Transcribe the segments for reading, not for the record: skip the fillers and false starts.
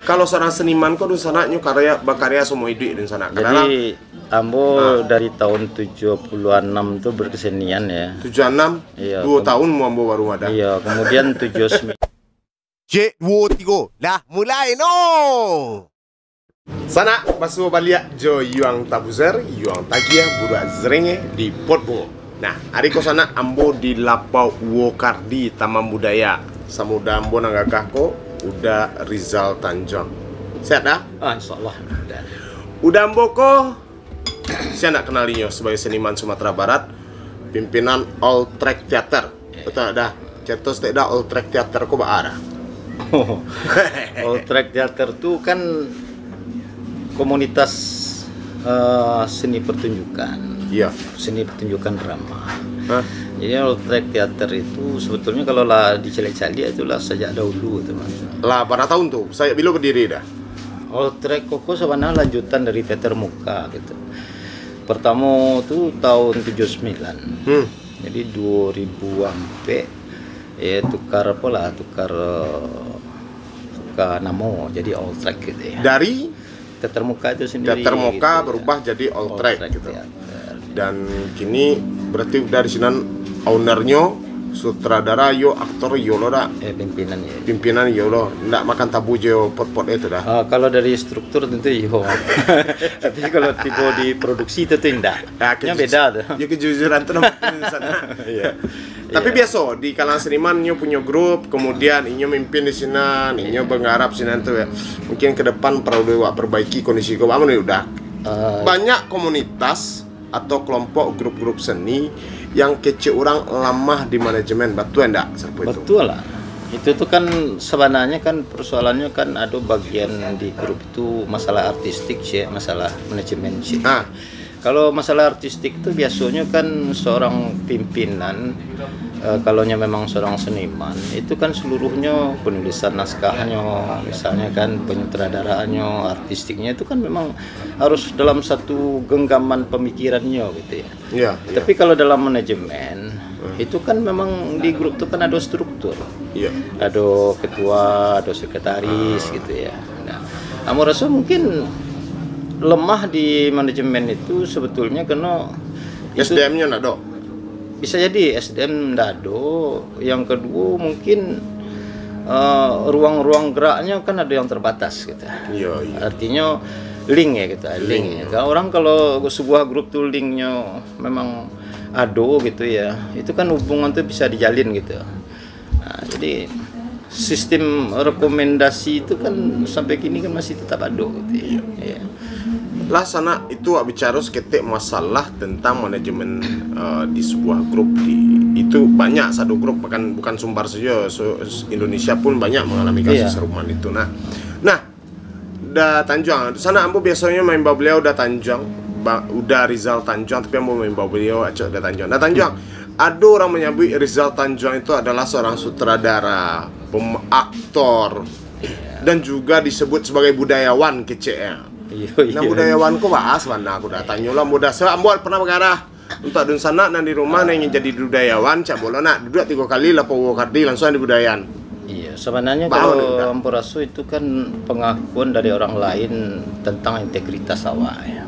Kalau seorang seniman kok di sana nyu karya berkarya semua hidup di sana. Jadi ambo dari tahun 76 tuh berkesenian ya. 76, Iya, 2 tahun mau ambo baru ada. Iya, kemudian 79. Cek, 2, 3, dah mulai no. Sana basu balik jo yuang tabuzer, yuang tagia budak zrenge di Potbo. Nah, hari ko sana ambo di Lapau Wokardi Taman Budaya. Samuda ambo nanggakah ko udah Rizal Tanjung. Sehat dah? Insyaallah. Udah ambo ko saya nak kenalinya sebagai seniman Sumatera Barat, pimpinan All Track Theater. Betul dah? Cetos tidak All Track Theater ko baara. All Track Theater tuh kan komunitas seni pertunjukan. Iya. Seni pertunjukan drama. Hah? Jadi All Track Theater itu sebetulnya kalau lah dicelek-celek itulah sejak dahulu teman. Lah berapa tahun tuh? Saya bilo berdiri dah. All Track koko sebenarnya lanjutan dari teater muka gitu. Pertama tuh tahun 79. Jadi 2000 sampai ya tukar apa lah, tukar namo jadi All Track gitu ya. Dari Teater muka itu sendiri. Teater muka gitu, berubah ya. jadi All Track gitu. Theater. Dan kini berarti udah di sini ownernya sutradara yo aktor yo lo dah Pimpinan ya. pimpinan yo lo ndak makan tabu jo pot-pot itu dah. Kalau dari struktur tentu yo. Tapi kalau tipe di produksi itu tidak. Ya beda tuh. Ya kejujuran tuh di sana. Iya. Tapi biasa di kalangan seniman nyo punya grup, kemudian inyo mimpin di sini, inyo berharap sini tuh ya. Mungkin ke depan perlu perbaiki kondisi kau aman udah. Banyak komunitas atau kelompok grup-grup seni yang kece orang lemah di manajemen, betul enggak? Betul lah. Itu tuh kan sebenarnya kan persoalannya kan ada bagian di grup itu masalah artistik sih, masalah manajemen sih. Kalau masalah artistik itu biasanya kan seorang pimpinan kalau memang seorang seniman itu kan seluruhnya penulisan naskahnya, misalnya kan penyutradaraannya, artistiknya itu kan memang harus dalam satu genggaman pemikirannya gitu ya. Iya. Tapi kalau dalam manajemen itu kan memang di grup itu kan ada struktur. Iya. Ada ketua, ada sekretaris gitu ya. Nah, kamu rasa mungkin lemah di manajemen itu sebetulnya karena SDM-nya nggak do. Bisa jadi SDM nggak ada. Yang kedua mungkin ruang-ruang geraknya kan ada yang terbatas gitu. Iya. Artinya link ya gitu, link ya. Kalau sebuah grup tuh linknya memang ada gitu ya, itu kan hubungan tuh bisa dijalin gitu. Nah, jadi sistem rekomendasi itu kan sampai kini kan masih tetap ada gitu ya. Iya. Lah sana itu bicara seketik masalah tentang manajemen di sebuah grup itu banyak satu grup bukan Sumbar saja, Indonesia pun banyak mengalami kasus seruman itu. Nah udah Tanjung sana ambo biasanya main beliau udah Tanjung udah Rizal Tanjung, tapi ambo main beliau aja udah Tanjung. Nah Tanjung ada orang menyebut Rizal Tanjung itu adalah seorang sutradara, aktor, dan juga disebut sebagai budayawan kece. Nah budayawan kok bahas mana aku datang nyola muda saya ambil pernah bergarah untuk adun sana dan di rumah yang ingin jadi budayawan cak boleh nak duduk 3 kali lah Wokardi langsung di budayan. Iya sebenarnya kalau Ampurasu itu kan pengakuan dari orang lain tentang integritas awak ya.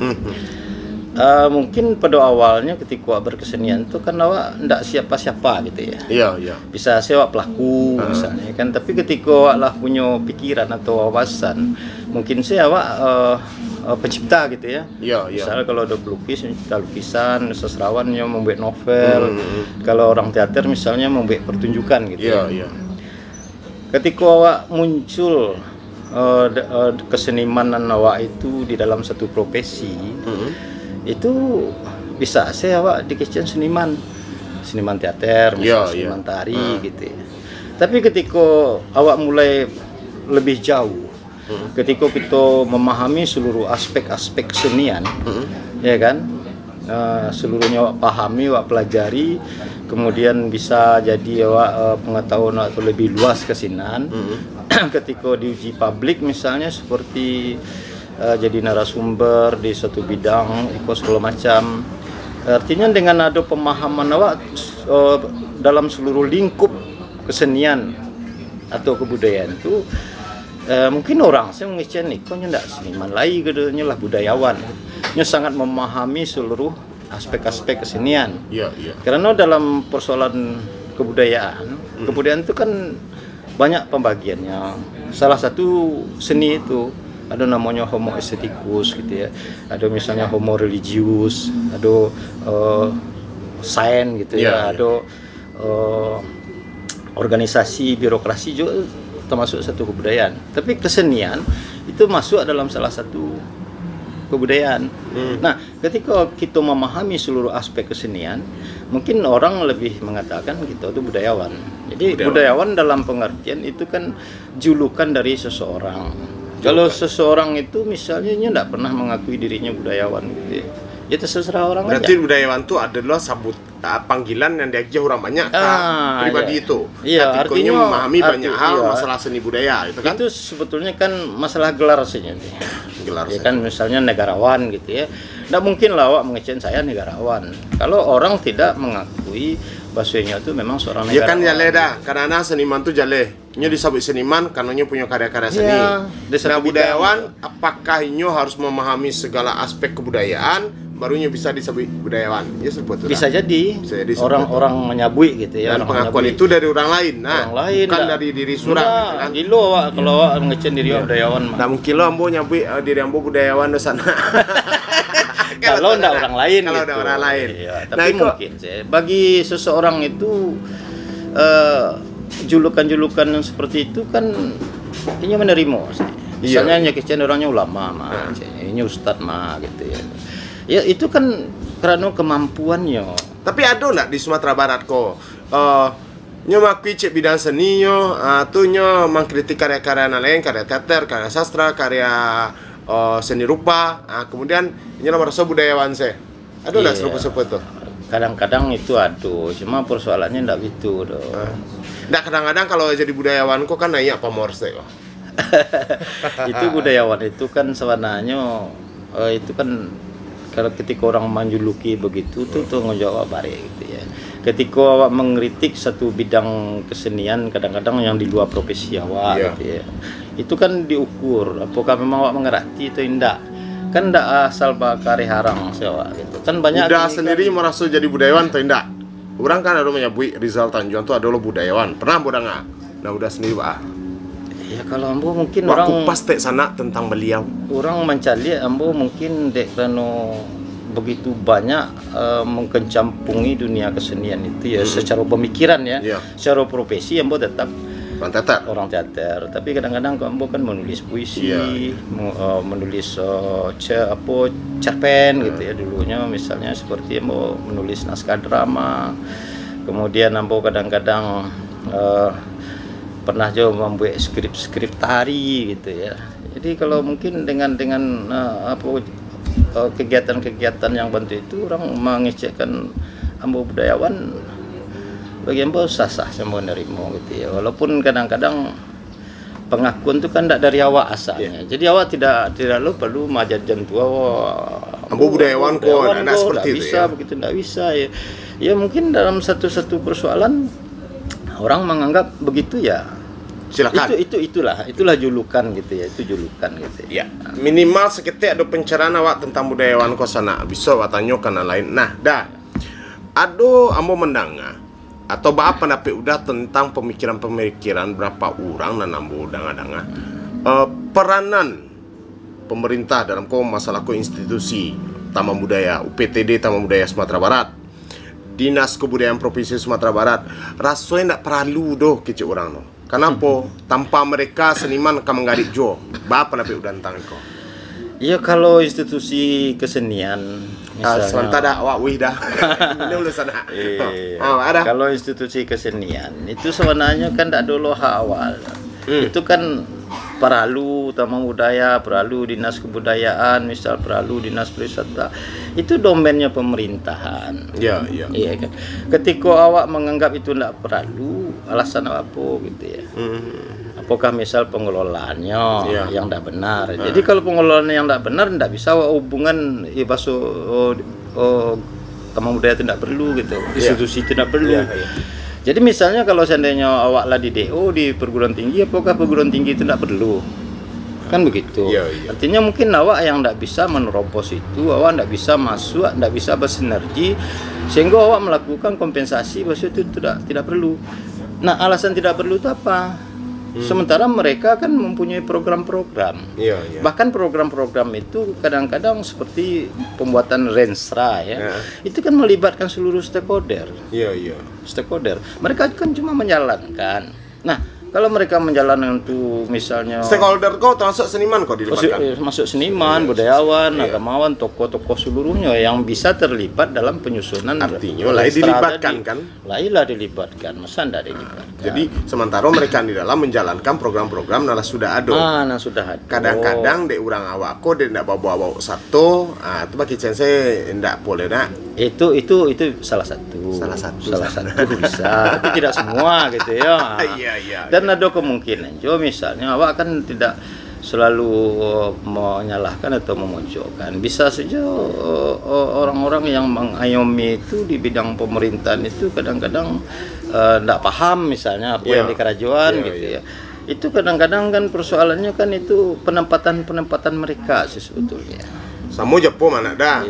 Mungkin pada awalnya ketika berkesenian itu kan awak ndak siapa-siapa gitu ya. Iya. Bisa sewa pelaku misalnya kan, tapi ketika awak lah punya pikiran atau wawasan, mungkin saya awak pencipta gitu ya. Iya. Misalnya kalau ada pelukis, mencipta lukisan, sastrawan yang membuat novel. Kalau orang teater misalnya membuat pertunjukan gitu. Iya. Ketika awak muncul kesenimanan awak itu di dalam satu profesi, itu bisa saya awak dikecen seniman teater, seniman tari gitu ya. Tapi ketika awak mulai lebih jauh, ketika kita memahami seluruh aspek-aspek kesenian, ya kan, seluruhnya awak pahami, awak pelajari, kemudian bisa jadi awak pengetahuan atau lebih luas kesenian. Ketika diuji publik misalnya seperti jadi narasumber di suatu bidang, ikut segala macam. Artinya dengan ada pemahaman awak dalam seluruh lingkup kesenian atau kebudayaan itu, mungkin orang saya mengecen nih, kok ndak seniman lagi gedenya lah budayawan. Nya sangat memahami seluruh aspek-aspek kesenian. Iya, iya. Karena dalam persoalan kebudayaan itu kan banyak pembagiannya. Salah satu seni itu ada namanya homo esteticus gitu ya. Ada misalnya homo religius, ada sains gitu ya, ada organisasi birokrasi juga termasuk satu kebudayaan. Tapi kesenian itu masuk dalam salah satu kebudayaan. Nah, ketika kita memahami seluruh aspek kesenian, mungkin orang lebih mengatakan kita itu budayawan. Jadi budayawan dalam pengertian itu kan julukan dari seseorang. Kalau seseorang itu misalnya tidak pernah mengakui dirinya budayawan gitu ya. Ya terserah orang Berarti aja. budayawan itu adalah panggilan yang diajar orang banyak pribadi iya. itu. Iya, artinya memahami banyak hal iya. masalah seni budaya itu kan. Itu sebetulnya kan masalah gelar saja nih. Gelar Ya saja. kan misalnya negarawan gitu ya. Nggak mungkin lah awak mengecen saya negarawan. Kalau orang tidak mengakui bahwasanya itu memang seorang Ya negarawan. kan jale dah, karena seniman tuh jale. Nyo disebut seniman karena nyo punya karya-karya seni. Iya, di satu Nah, budayawan bidang. apakah nyo harus memahami segala aspek kebudayaan baru nyo bisa disebut budayawan? Ya sebut Bisa jadi Bisa jadi orang-orang menyabui gitu ya. Dan orang pengakuan menyabui. itu dari orang lain. Nah, orang lain bukan dah. dari diri surang Nah, gitu kan. gilo awak kalau awak mengecen diri awak budayawan mah. Nah, mungkin lo ambo nyabui diri ambo budayawan di sana. Kalau enggak orang lain Kalau gitu. ada orang lain. Iya, Nah, tapi itu- mungkin sih bagi seseorang itu julukan-julukan yang seperti itu kan ini menerima sih. Misalnya nyekicen orangnya ulama mah, ini ustadz mah gitu ya. Ya itu kan karena kemampuannya. Tapi ada nggak di Sumatera Barat kok? Nyo makui cek bidang seni nyo, tuh nyo mengkritik karya-karya lain, karya teater, karya sastra, karya seni rupa. Kemudian nyo merasa budayawan saya. Ada nggak Iya. serupa-serupa tuh? Kadang-kadang itu ada, cuma persoalannya enggak gitu dong. Nggak, kadang-kadang kalau jadi budayawan kok kan nanya pamor saya. Itu budayawan itu kan sebenarnya itu kan kalau ketika orang menjuluki begitu tuh ngejawab bare gitu ya. Ketika awak mengkritik satu bidang kesenian kadang-kadang yang di luar profesi awak gitu ya. Itu kan diukur apakah memang awak mengerti atau tidak. Kan ndak asal bakari harang sewa gitu. Kan banyak Udah ini sendiri merasa jadi budayawan atau tidak? Orang kan ada menyebut Rizal Tanjuan tuh adalah budayawan. Pernah bodoh nggak? Nah udah sendiri pak. ya kalau ambo mungkin Wah, orang kupas tek sana tentang beliau. orang mencari ambo mungkin dek karena begitu banyak mengkencampungi dunia kesenian itu ya secara pemikiran ya. Iya. Secara profesi ambo tetap Pantetak. orang teater, tapi kadang-kadang ambo kan menulis puisi, Iya. menulis cerpen gitu ya dulunya misalnya seperti ambo menulis naskah drama. Kemudian ambo kadang-kadang pernah juga membuat skrip-skrip tari gitu ya. Jadi kalau mungkin dengan kegiatan-kegiatan yang bentuk itu orang mengecekkan ambo budayawan bagi ambo sah-sah saya mau nerima gitu ya. Walaupun kadang-kadang pengakuan itu kan tidak dari awak asalnya. Jadi awak tidak lo perlu majajan tua. Ambo budayawan kok, tidak seperti itu bisa ya. begitu tidak bisa ya. Ya mungkin dalam satu persoalan orang menganggap begitu ya. Silakan. Itulah julukan gitu ya, itu julukan gitu Ya, minimal seketik ada pencerahan awak tentang budayawan kau sana. Bisa awak tanya karena lain. Nah, dah. Ado ambo mendengar atau apa pendapat udah tentang pemikiran-pemikiran berapa orang dan ambo dengar peranan pemerintah dalam masalah institusi Taman Budaya UPTD Taman Budaya Sumatera Barat, Dinas Kebudayaan Provinsi Sumatera Barat, rasanya tidak perlu doh kecil orang no. Kenapa? Tanpa mereka seniman akan menggadik jo. Apa pendapat udah tentang itu? ya. Kalau institusi kesenian misalnya Sementara awak wih dah. Ini udah sana. Iya. Ada. Kalau institusi kesenian itu sebenarnya kan tidak dulu hak awal. Itu kan Peralu Taman Budaya, Peralu Dinas Kebudayaan, misal Peralu Dinas Pariwisata. Itu domennya pemerintahan. Iya, iya. Iya kan. Ketika awak menganggap itu tidak perlu, alasan apa gitu ya. Apakah misal pengelolaannya yang tidak benar. Jadi kalau pengelolaannya yang tidak benar, tidak bisa hubungan Taman Budaya itu tidak perlu gitu. Institusi itu tidak perlu. Jadi misalnya kalau seandainya awak lah di DO di perguruan tinggi, apakah perguruan tinggi itu tidak perlu? Kan begitu. Artinya mungkin awak yang tidak bisa menerobos itu, awak tidak bisa masuk, tidak bisa bersinergi, sehingga awak melakukan kompensasi bahwa itu tidak perlu. Nah, alasan tidak perlu itu apa? Sementara mereka kan mempunyai program-program. Bahkan program-program itu kadang-kadang seperti pembuatan Renstra ya. Itu kan melibatkan seluruh stakeholder. Stakeholder. Mereka kan cuma menjalankan. Nah, kalau mereka menjalankan itu misalnya stakeholder kau termasuk seniman kok dilibatkan? Masuk seniman, budayawan, agamawan, tokoh-tokoh seluruhnya yang bisa terlibat dalam penyusunan. Artinya lah dilibatkan kan? Lah dilibatkan, masa tidak dilibatkan? Jadi sementara mereka di dalam menjalankan program-program nah sudah ada. Nah sudah ada. Kadang-kadang dek orang awako dek ndak bawa satu, itu bagi saya ndak boleh nak. Itu salah satu bisa, tapi tidak semua gitu ya. Dan ada kemungkinan juga misalnya awak kan tidak selalu menyalahkan atau memojokkan. Bisa saja orang-orang yang mengayomi itu di bidang pemerintahan itu kadang-kadang tidak paham misalnya apa yang di kerajaan gitu ya. Itu kadang-kadang kan persoalannya kan itu penempatan mereka sih sebetulnya. Samo Japo mana dah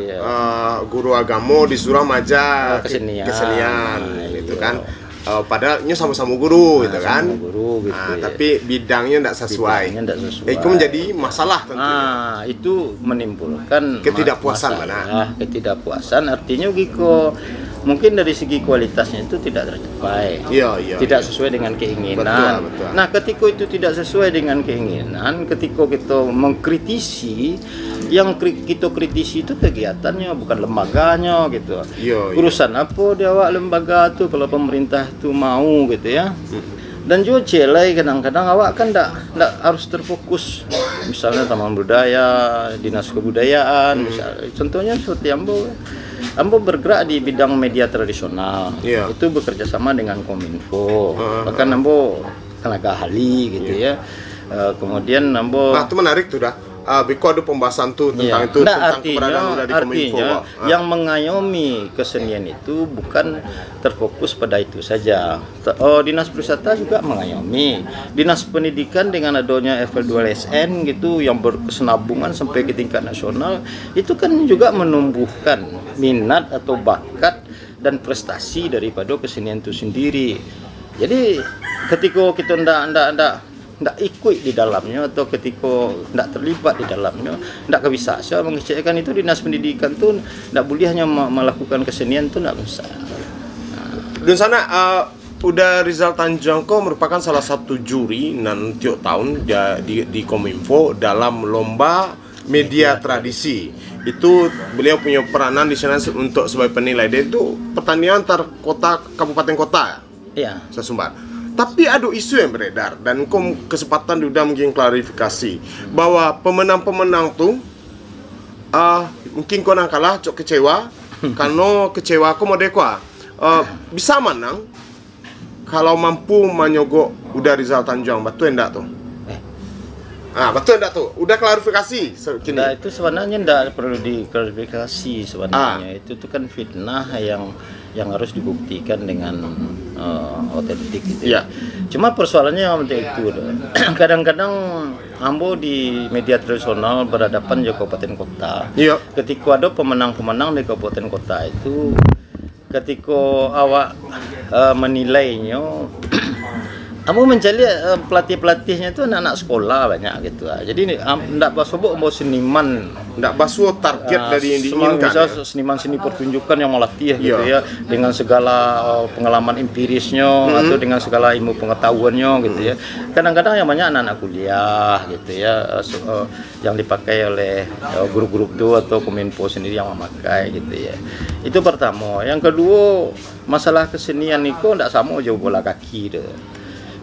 guru agama disuruh maja kesenian gitu kan. Padahalnya sama-sama guru gitu kan. Tapi bidangnya tidak sesuai. Itu menjadi masalah tentunya. Itu menimbulkan ketidakpuasan ketidakpuasan artinya Giko mungkin dari segi kualitasnya itu tidak tercapai. Tidak sesuai dengan keinginan. Betul. Nah, ketika itu tidak sesuai dengan keinginan, ketika kita mengkritisi, yang kita kritisi itu kegiatannya bukan lembaganya gitu. Urusan apa dia awak lembaga tuh kalau pemerintah itu mau gitu ya. Dan juga celai kadang-kadang awak kan tidak harus terfokus. Misalnya Taman Budaya, Dinas Kebudayaan, misalnya. Contohnya seperti Ambo bergerak di bidang media tradisional. Itu bekerja sama dengan Kominfo. Bahkan Ambo tenaga ahli gitu ya. Kemudian Ambo itu menarik tuh dah. Biko ada pembahasan tuh tentang itu tentang keberadaan dari Kominfo. Yang mengayomi kesenian itu bukan terfokus pada itu saja. Dinas Pariwisata juga mengayomi. Dinas Pendidikan dengan adanya FL2LSN gitu yang berkesinambungan sampai ke tingkat nasional itu kan juga menumbuhkan minat atau bakat dan prestasi daripada kesenian itu sendiri. Jadi ketika kita ndak ikut di dalamnya atau ketika ndak terlibat di dalamnya ndak bisa saya mengecekkan itu Dinas Pendidikan tuh ndak boleh hanya melakukan kesenian tuh ndak bisa. Dan sana udah Rizal Tanjangko merupakan salah satu juri tiap tahun di Kominfo dalam lomba media tradisi. Itu beliau punya peranan di sana untuk sebagai penilai. Dia itu pertandingan antar kota kabupaten kota. Sesumbar. Tapi ada isu yang beredar dan kesempatan udah mungkin klarifikasi bahwa pemenang-pemenang tuh mungkin kau nang kalah cok kecewa karena kecewa aku mau dekwa bisa menang kalau mampu menyogok udah Rizal Tanjung betul enggak tuh? Betul enggak tuh? Udah klarifikasi Nah, itu sebenarnya enggak perlu diklarifikasi sebenarnya. Itu tuh kan fitnah yang harus dibuktikan dengan otentik gitu. Cuma persoalannya yang penting itu kadang-kadang Ambo di media tradisional berhadapan dengan kabupaten kota. Ketika ada pemenang-pemenang di kabupaten kota itu ketika awak menilainya Ambo mencari pelatih-pelatihnya itu anak-anak sekolah banyak gitu. Jadi ndak basobok mau seniman, ndak basuh target dari yang diinginkan. Misal seniman seni pertunjukan yang melatih gitu ya dengan segala pengalaman empirisnya atau dengan segala ilmu pengetahuannya gitu ya. Kadang-kadang yang banyak anak-anak kuliah gitu ya yang dipakai oleh grup-grup itu atau Kominfo sendiri yang memakai gitu ya. Itu pertama. Yang kedua, masalah kesenian itu ndak sama jauh bola kaki deh.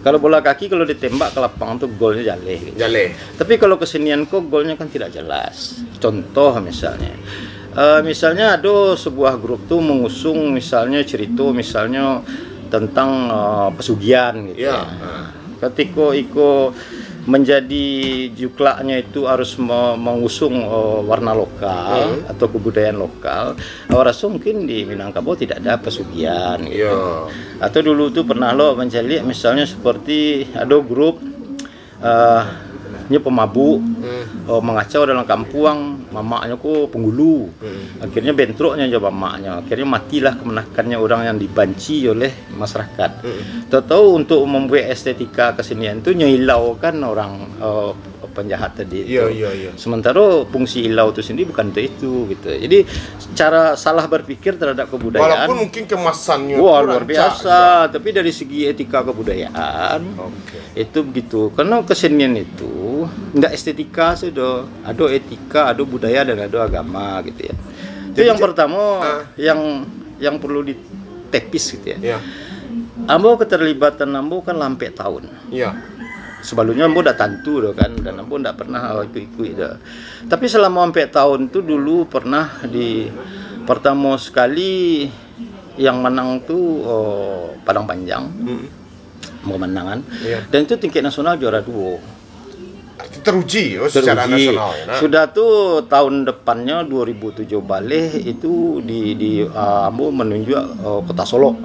Kalau bola kaki kalau ditembak ke lapangan tuh golnya jaleh. Gitu. Tapi kalau kesenian kok golnya kan tidak jelas. Contoh misalnya, misalnya ada sebuah grup tuh mengusung misalnya cerita misalnya tentang pesugihan gitu. Ketika menjadi juklaknya itu harus mengusung warna lokal atau kebudayaan lokal. Awak rasa mungkin di Minangkabau tidak ada pesugihan gitu. Atau dulu tuh pernah lo mencari misalnya seperti ada grup pemabuk mengacau dalam kampung, mamaknya kok penggulu, akhirnya bentroknya coba mamaknya, akhirnya matilah kemenakannya orang yang dibanci oleh masyarakat. Tahu untuk membuat estetika kesenian itu nyilaukan orang penjahat tadi itu. Sementara fungsi ilau itu sendiri bukan itu gitu. Jadi cara salah berpikir terhadap kebudayaan. Walaupun mungkin kemasannya luar biasa, tapi dari segi etika kebudayaan itu begitu. Karena kesenian itu enggak estetika sudah, ada etika, ada budaya dan ada agama gitu ya. Itu yang pertama yang perlu ditepis gitu ya. Ambo keterlibatan Ambo kan lampai tahun. Sebelumnya Ambo udah tentu kan, dan Ambo enggak pernah ikut-ikut dah. Tapi selama 4 tahun itu dulu pernah di pertama sekali yang menang tuh Padang Panjang, kemenangan, dan itu tingkat nasional juara 2. Teruji secara nasional ya, nah. Sudah tuh tahun depannya 2007 balik itu di Ambo menunjuk Kota Solo.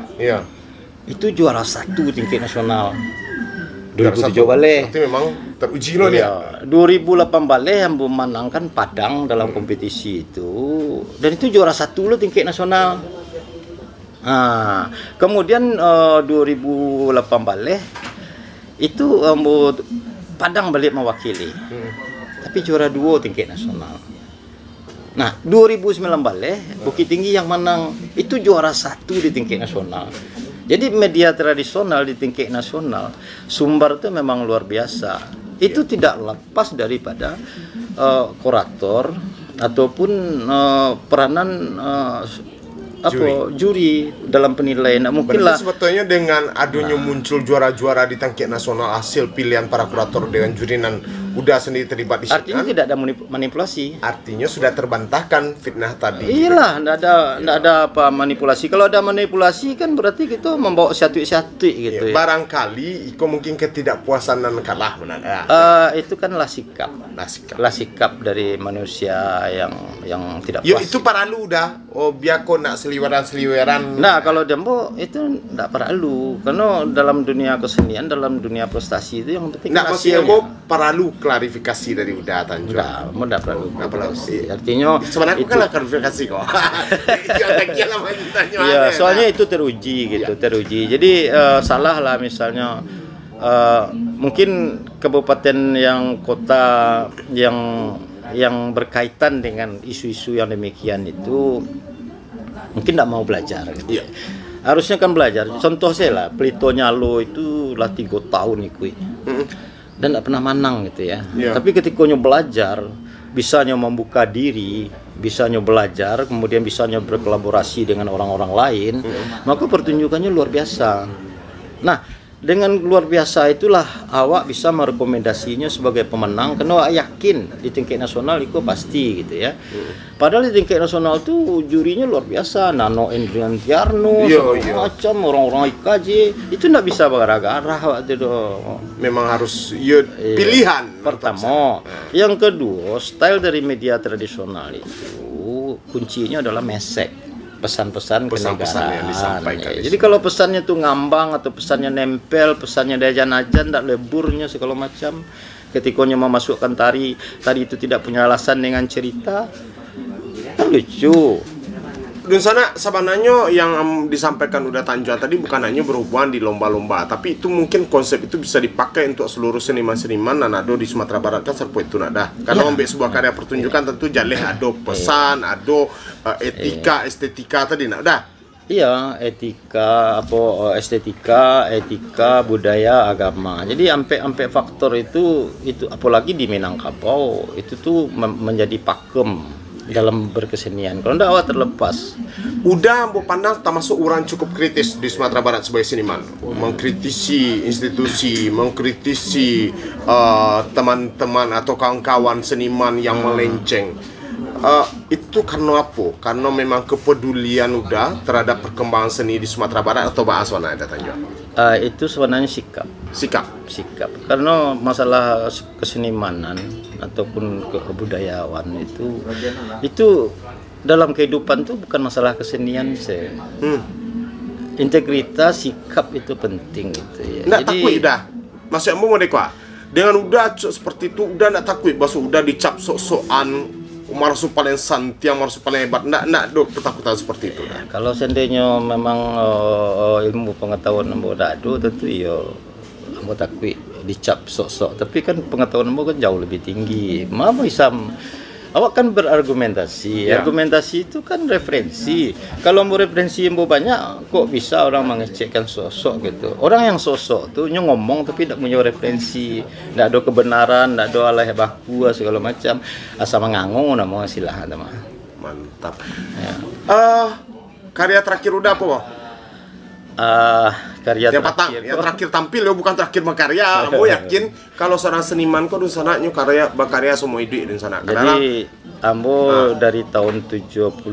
Itu juara 1 tingkat nasional. 2007 balik. Berarti memang teruji loh dia. 2008 balik yang memenangkan Padang dalam kompetisi itu, dan itu juara 1 loh tingkat nasional. Nah, kemudian 2008 balik itu Padang balik mewakili, tapi juara 2 tingkat nasional. Nah, 2009 balik Bukit Tinggi yang menang, itu juara 1 di tingkat nasional. Jadi media tradisional di tingkat nasional Sumbar itu memang luar biasa. Itu tidak lepas daripada kurator ataupun peranan juri dalam penilaian. Mungkin lah sebetulnya dengan adanya muncul juara-juara di tingkat nasional, hasil pilihan para kurator dengan juri dan udah sendiri terlibat di situ. Artinya tidak ada manipulasi. Artinya sudah terbantahkan fitnah tadi. Iyalah, tidak ada apa manipulasi. Kalau ada manipulasi kan berarti kita membawa satu-satu gitu. Barangkali Iko mungkin ketidakpuasan dan kalah benar. Itu kan lah sikap dari manusia yang tidak puas. Itu paralu udah. Biar kau nak seliweran. Nah, kalau Dembo itu tidak perlu, karena dalam dunia kesenian, dalam dunia prestasi itu yang penting maksudnya paralu klarifikasi dari Uda Tanjung. Enggak perlu. Artinya sebenarnya aku kan klarifikasi kok. Iya, soalnya itu teruji gitu, teruji. Jadi salah lah misalnya mungkin kabupaten yang kota yang berkaitan dengan isu-isu yang demikian itu mungkin tidak mau belajar gitu. Harusnya kan belajar. Contoh saya lah, Pelito Nyalo itu lah 3 tahun ikut dan tidak pernah menang gitu ya. Tapi ketika belajar, bisanya membuka diri, bisanya belajar, kemudian bisanya berkolaborasi dengan orang-orang lain, maka pertunjukannya luar biasa. Nah, dengan luar biasa itulah awak bisa merekomendasinya sebagai pemenang, karena awak yakin di tingkat nasional itu pasti gitu ya. Padahal di tingkat nasional tuh jurinya luar biasa, Nano Endriantiarno, macam orang-orang IKJ, itu nggak bisa gara-gara waktu itu. Memang harus pilihan pertama. Yang kedua, style dari media tradisional itu kuncinya adalah mesek. Pesan-pesan kenegaraan yang disampaikan. Jadi kalau pesannya tuh ngambang atau pesannya nempel, pesannya dajan-ajan, tidak leburnya segala macam, ketikanya memasukkan tari itu tidak punya alasan dengan cerita, lucu. Dan sana sebenarnya yang disampaikan Uda Tanjung tadi bukan hanya berhubungan di lomba-lomba, tapi itu mungkin konsep itu bisa dipakai untuk seluruh seniman-seniman dan ada di Sumatera Barat kan serpo itu nada. Karena ambil sebuah karya pertunjukan tentu jaleh ada pesan, ada etika, estetika tadi nada. Iya, estetika, budaya, agama. Jadi sampai faktor itu apalagi di Minangkabau itu tuh menjadi pakem dalam berkesenian. Kalau tidak awak terlepas. Udah mau pandang termasuk orang cukup kritis di Sumatera Barat sebagai seniman, mengkritisi institusi, mengkritisi teman-teman atau kawan-kawan seniman yang melenceng. Itu karena apa? Karena memang kepedulian udah terhadap perkembangan seni di Sumatera Barat atau bahasa mana ada Tanjung? Itu sebenarnya sikap. sikap. Karena masalah kesenimanan ataupun kebudayawan itu dalam kehidupan tuh bukan masalah kesenian sih. Integritas sikap itu penting gitu ya. Nggak takut dah. Maksudnya mau dekwa. Dengan udah seperti itu udah nggak takut, basu udah dicap sok-sokan Marsu paling santiang, Marsu paling hebat. Nggak do ketakutan seperti itu. Ya, kalau seandainya memang ilmu pengetahuan ambo dado tentu yo ambo takut dicap sok-sok. Tapi kan pengetahuan ambo kan jauh lebih tinggi. Mau bisa awak kan berargumentasi. Argumentasi itu kan referensi. Kalau mau referensi yang banyak, kok bisa orang mengecekkan sosok gitu. Orang yang sosok tuh ngomong tapi tidak punya referensi, tidak ada kebenaran, tidak ada alih baku segala macam. Asal mengangung, nama silahkan teman. Mantap. Ya. Karya terakhir udah apa, Bang? Karya yang terakhir tampil ya, bukan terakhir berkarya. Aku yakin kalau seorang seniman kok di sana karya berkarya semua hidup di sana. Jadi ambo dari tahun 76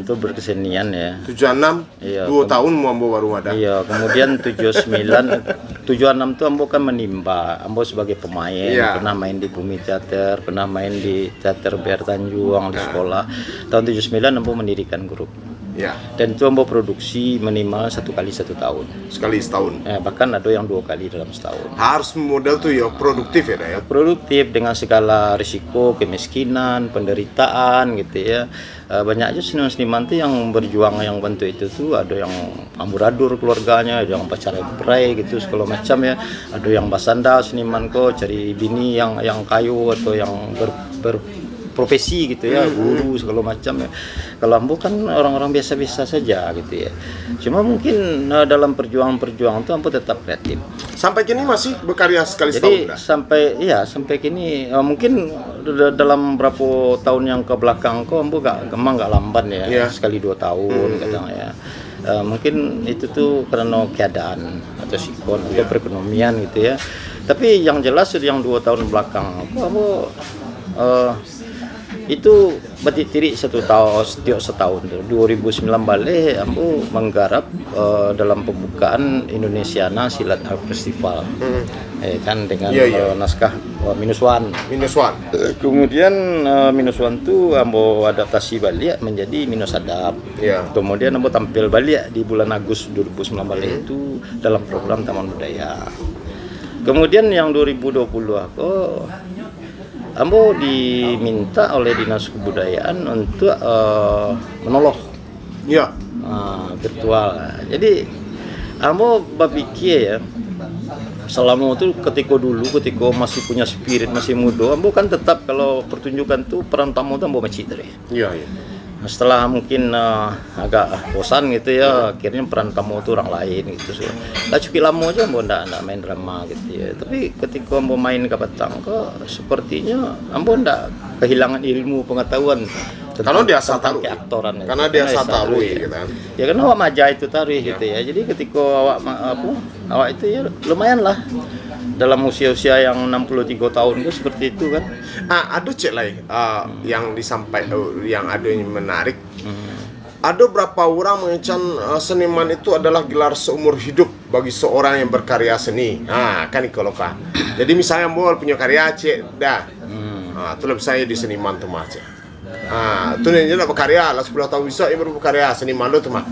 tuh berkesenian ya. 76? Iya, 2 tahun ambo baru ada. Iya, kemudian 76 tuh ambo kan menimba. Ambo sebagai pemain, pernah main di Bumi Teater, pernah main di Teater BR Tanjung di sekolah. Tahun 79 ambo mendirikan grup. Ya. Dan itu ambo produksi minimal 1 kali 1 tahun. Sekali setahun. Bahkan ada yang 2 kali dalam setahun. Harus model tuh ya produktif ya, produktif dengan segala risiko, kemiskinan, penderitaan gitu ya. Banyak aja seniman-seniman tuh yang berjuang yang bentuk itu tuh, ada yang amburadur keluarganya, ada yang pacaran berai gitu segala macam ya. Ada yang basanda seniman kok cari bini yang kayu atau yang profesi gitu ya, guru segala macam ya. Kalau ambo kan orang-orang biasa-biasa saja gitu ya. Cuma mungkin dalam perjuangan-perjuangan itu ambo tetap kreatif. Sampai kini masih berkarya sekali Jadi setahun. sampai kini mungkin dalam berapa tahun yang ke belakang kok ambo nggak lamban ya. Sekali 2 tahun kadang ya. Mungkin itu tuh karena keadaan atau sikon atau perekonomian gitu ya. Tapi yang jelas yang 2 tahun belakang ambo itu batik tirik 1 tahun setiap setahun tuh 2009 balik ambo menggarap dalam pembukaan Indonesiana Silat Art Festival kan dengan naskah -1 kemudian -1 tuh ambo adaptasi balik menjadi -Adap. Kemudian ambo tampil balik di bulan Agustus 2009 balik itu dalam program Taman Budaya. Kemudian yang 2020 aku ambo diminta oleh Dinas Kebudayaan untuk menolong virtual. Jadi ambo berpikir ya, selama itu ketika masih punya spirit, masih muda, ambo kan tetap kalau pertunjukan tuh peran tamu tuh ambo macet deh. Setelah mungkin agak bosan gitu ya, akhirnya peran tamu itu orang lain gitu. Lah cukup lama aja ambo ndak main drama gitu ya. Tapi ketika ambo main ke Batang kok sepertinya ambo ndak kehilangan ilmu pengetahuan. Karena dia asal taruh keaktoran. Karena dia asal taruh gitu kan. Ya karena awak maja itu taruh gitu ya. Jadi ketika awak itu ya lumayan lah. Dalam usia-usia yang 63 tahun itu seperti itu kan. Ada cek lain yang disampaikan yang ada yang menarik. Ada berapa orang mengecam seniman itu adalah gelar seumur hidup bagi seorang yang berkarya seni. Kan kalau kah. Jadi misalnya mau punya karya cek dah. Itu lebih saya di seniman tuh mah cek. Itu nih nak berkarya lah 10 tahun bisa baru berkarya seniman tuh mah.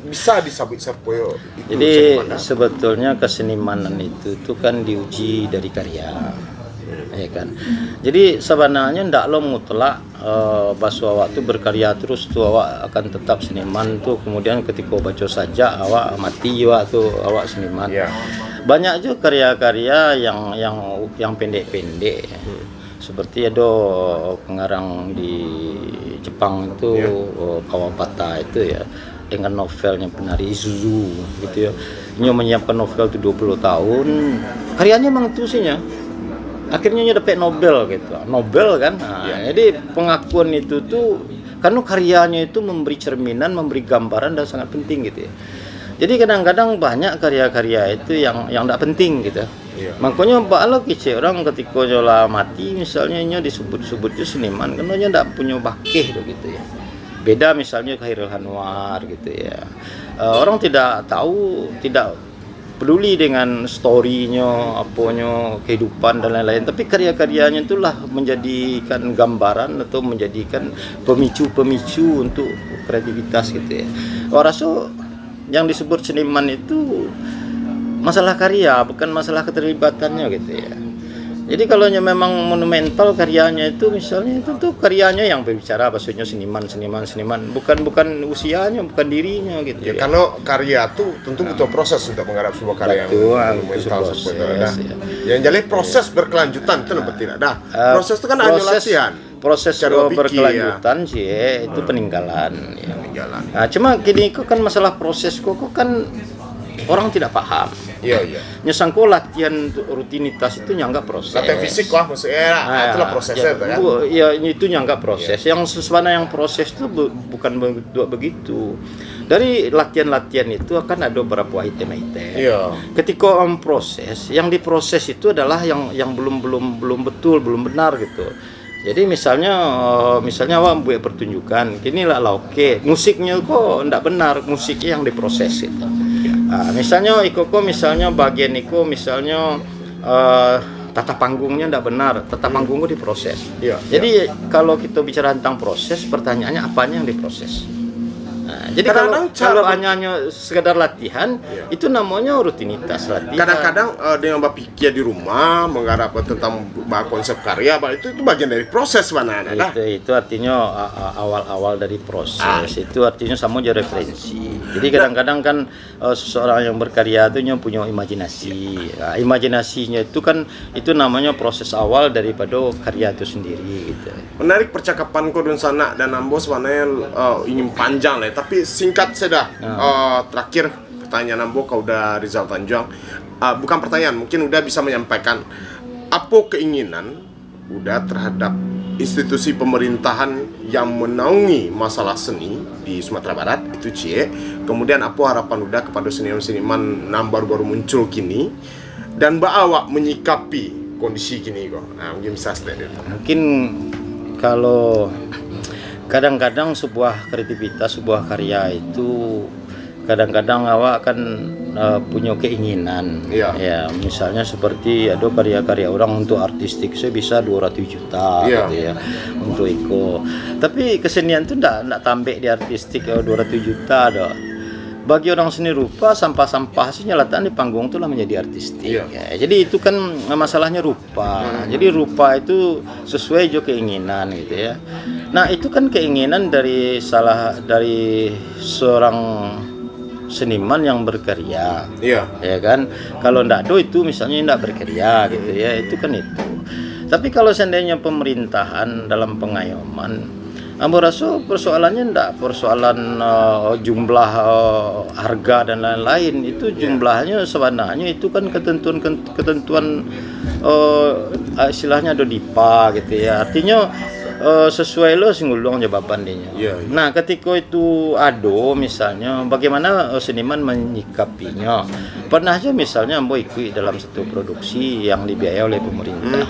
Bisa disabit serpoyo. Jadi sebetulnya kesenimanan itu tuh kan diuji dari karya. Ya kan. Jadi sebenarnya ndak lo mutlak bahwa awak tuh berkarya terus tuh awak akan tetap seniman tuh, kemudian ketika baca saja awak mati awak tuh awak seniman. Banyak juga karya-karya yang pendek-pendek. Seperti ada pengarang di Jepang itu Kawabata itu ya, dengan novelnya Penari Isuzu gitu ya. Ini menyiapkan novel itu 20 tahun. Karyanya memang itu sihnya. Akhirnya dapat Nobel gitu. Nobel kan. Jadi pengakuan itu tuh karena karyanya itu memberi cerminan, memberi gambaran dan sangat penting gitu ya. Jadi kadang-kadang banyak karya-karya itu yang tidak penting gitu. Makanya kalau kece orang ketika nyola mati misalnya disebut-sebut itu seniman karena dia tidak punya bakeh gitu ya. Beda misalnya Khairil Anwar gitu ya. Orang tidak tahu, tidak peduli dengan story-nya, apanya, kehidupan dan lain-lain, tapi karya-karyanya itulah menjadikan gambaran atau menjadikan pemicu-pemicu untuk kreativitas gitu ya. Rasa yang disebut seniman itu masalah karya, bukan masalah keterlibatannya gitu ya. Jadi kalau memang monumental karyanya itu misalnya itu tuh karyanya yang berbicara, maksudnya seniman, bukan usianya, bukan dirinya gitu ya. Kalau karya tuh tentu butuh proses untuk menggarap sebuah karya yang monumental seperti itu. Yang jadi proses berkelanjutan itu lebih tidak ada. Proses itu kan hanya latihan. Proses berkelanjutan sih itu peninggalan. Peninggalan. Nah, cuma gini kok kan masalah proses kok kan orang tidak paham. Iya. Nyesangko latihan rutinitas itu nyanggap proses. Latihan fisik wah maksudnya itulah prosesnya itu kan. Ya itu nyanggap proses. Yang sebenarnya yang proses itu bukan begitu. Dari latihan-latihan itu akan ada beberapa item-item. Iya. Ketika proses, yang diproses itu adalah yang belum betul, belum benar gitu. Jadi misalnya awak buat pertunjukan, gini lah oke, musiknya kok enggak benar, musiknya yang diproses itu. Nah, misalnya misalnya bagian misalnya tata panggungnya enggak benar, tata panggungnya diproses. Jadi kalau kita bicara tentang proses, pertanyaannya apanya yang diproses? Nah, jadi kalau hanya sekedar latihan, itu namanya rutinitas latihan. Kadang-kadang dengan berpikir di rumah menggarap tentang konsep karya, itu bagian dari proses mana? Itu artinya awal-awal dari proses. Itu artinya sama aja referensi. Jadi kadang-kadang kan seseorang yang berkarya itu punya imajinasi. Nah, imajinasinya itu namanya proses awal daripada karya itu sendiri. Gitu. Menarik percakapan kau dan Sana dan Ambo sebenarnya ingin panjang lah. Tapi singkat saja, terakhir pertanyaan Ambo kau udah Rizal Tanjung, bukan pertanyaan, mungkin udah bisa menyampaikan apa keinginan udah terhadap institusi pemerintahan yang menaungi masalah seni di Sumatera Barat itu CIE. Kemudian apa harapan udah kepada seniman-seniman yang baru-baru muncul kini dan awak menyikapi kondisi kini kok. Nah, mungkin bisa mungkin kalau kadang-kadang sebuah kreativitas, sebuah karya itu kadang-kadang awak akan punya keinginan. Ya, misalnya seperti ada karya-karya orang untuk artistik saya bisa 200 juta gitu ya untuk Iko. Tapi kesenian itu enggak tambah di artistik 200 juta ada. Bagi orang seni rupa, sampah-sampah hasilnya letakkan di panggung itulah menjadi artistik. Ya, jadi itu kan masalahnya rupa. Jadi rupa itu sesuai juga keinginan gitu ya. Nah, itu kan keinginan dari seorang seniman yang berkarya. Ya kan? Kalau ndak do itu misalnya ndak berkarya gitu ya. Itu kan itu. Tapi kalau seandainya pemerintahan dalam pengayoman, ambo rasa persoalannya ndak persoalan jumlah harga dan lain-lain. Itu jumlahnya sebenarnya itu kan ketentuan istilahnya ada DIPA gitu ya. Artinya sesuai lo singgulung jawaban dia. Nah, ketika itu ado misalnya bagaimana seniman menyikapinya. Pernah aja misalnya ambo ikut dalam satu produksi yang dibiayai oleh pemerintah.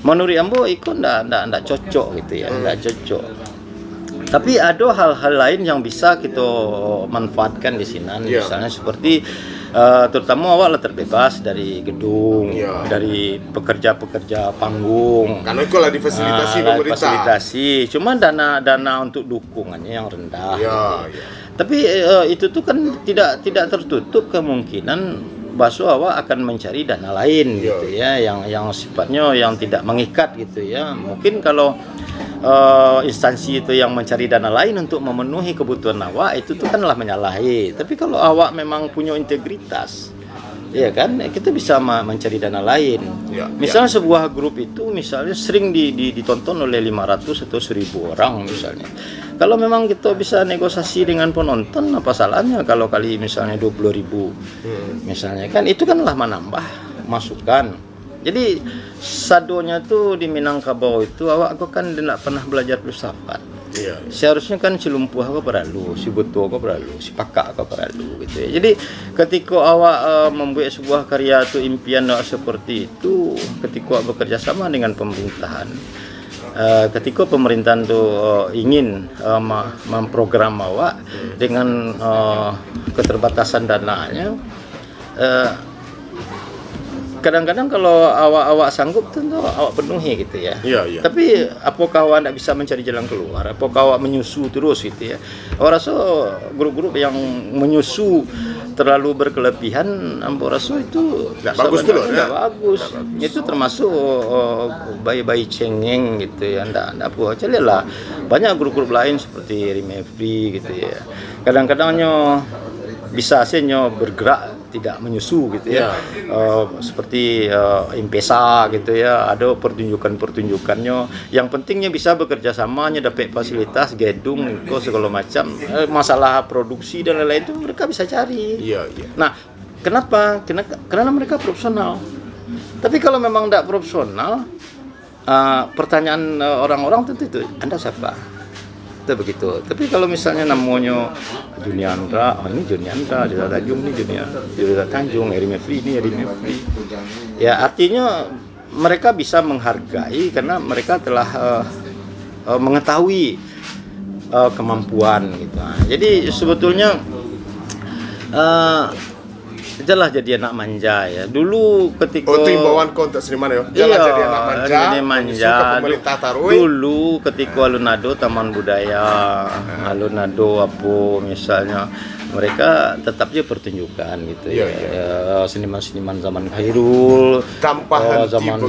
Menurut ambo itu ndak cocok gitu ya, ndak cocok. Tapi ada hal-hal lain yang bisa kita manfaatkan di sini, misalnya seperti terutama awal terbebas dari gedung, dari pekerja-pekerja panggung. Karena itu lah difasilitasi pemerintah. Fasilitasi, cuma dana untuk dukungannya yang rendah. Tapi itu tuh kan tidak tertutup kemungkinan bahwa awak akan mencari dana lain gitu ya, yang sifatnya yang tidak mengikat gitu ya. Mungkin kalau instansi itu yang mencari dana lain untuk memenuhi kebutuhan awak, itu tuh kanlah menyalahi. Tapi kalau awak memang punya integritas, ya kan, kita bisa mencari dana lain. Misalnya sebuah grup itu misalnya sering ditonton oleh 500 atau 1000 orang misalnya. Kalau memang kita bisa negosiasi dengan penonton, apa salahnya kalau kali misalnya 20.000 misalnya kan, itu kanlah menambah masukan. Jadi sadonya tuh di Minangkabau itu awak kan tidak pernah belajar filsafat. Seharusnya kan si lumpuh aku perlu, si butuh aku perlu, si pakak aku perlu gitu ya. Jadi ketika awak membuat sebuah karya itu impian seperti itu, ketika bekerja sama dengan pemerintahan, ketika pemerintahan itu ingin memprogram awak dengan keterbatasan dananya, kadang-kadang kalau awak sanggup tentu awak penuhi gitu ya. Iya, iya. Tapi apakah awak tidak bisa mencari jalan keluar? Apakah awak menyusu terus gitu ya? Awak rasa grup-grup yang menyusu terlalu berkelebihan, ambo rasa itu bagus dulu ya. Bagus. Itu termasuk bayi-bayi cengeng gitu ya. Ndak apa. Carilah banyak grup-grup lain seperti Rimefri gitu ya. Kadang-kadangnya bisa saja bergerak tidak menyusu gitu ya, seperti M-Pesa gitu ya, ada pertunjukannya. Yang pentingnya bisa bekerja samanya, dapat fasilitas, gedung, itu segala macam. Masalah produksi dan lain-lain itu mereka bisa cari. Iya, iya. Nah, kenapa? Karena mereka profesional. Tapi kalau memang tidak profesional, pertanyaan orang-orang tentu itu, Anda siapa? Begitu. Tapi kalau misalnya namanya Juniandra, ini Juniandra, Juniandra Tanjung, ini Juniandra Tanjung, Rimefri ini Rimefri. Ya artinya mereka bisa menghargai karena mereka telah mengetahui kemampuan gitu. Jadi sebetulnya itulah jadi anak manja ya. Dulu ketika itu himbauan kau untuk seniman ya. Jangan jadi anak manja. Jadi manja. Pemerintah Tarui. Dulu ketika alun-alun Taman Budaya, alun-alun apa misalnya, mereka tetapnya pertunjukan gitu ya. Seniman-seniman zaman Khairul, zaman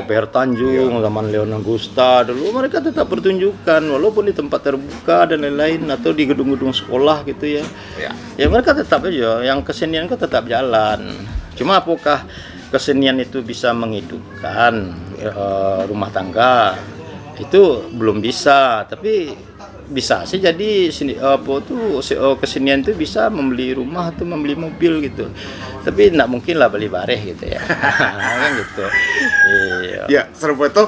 Ber Tanjung, zaman Leon Augusta, dulu mereka tetap pertunjukan walaupun di tempat terbuka dan lain-lain atau di gedung-gedung sekolah gitu ya. Ya mereka tetap aja, yang kesenian kan tetap jalan. Cuma apakah kesenian itu bisa menghidupkan rumah tangga? Itu belum bisa, tapi bisa sih jadi kesenian itu bisa membeli rumah atau membeli mobil gitu. Tapi tidak mungkin lah beli bareh gitu ya. Kan gitu. Iya. Ya, seru itu.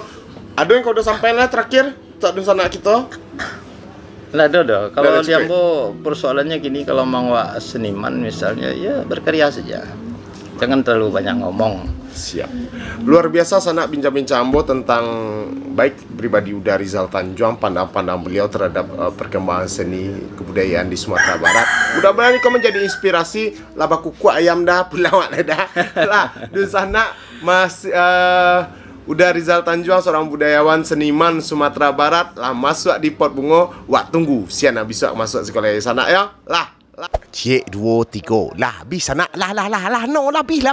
Ada yang kau udah sampai lah terakhir tak ada sana kita. Lah ada. Kalau diambo persoalannya gini, kalau mau seniman misalnya ya berkarya saja. Jangan terlalu banyak ngomong. Siap. Luar biasa sana bincang-bincang ambo tentang baik pribadi Uda Rizal Tanjung, pandang-pandang beliau terhadap perkembangan seni kebudayaan di Sumatera Barat. Mudah-mudahan ini kau menjadi inspirasi laba kuku ayam dah pulawak dah. Lah di sana Mas Uda Rizal Tanjung, seorang budayawan seniman Sumatera Barat, lah masuk di Pot Bungo. Wak tunggu sian habis masuk sekolah di sana ya. Lah. Cik 2 3 lah habis sana lah no lebih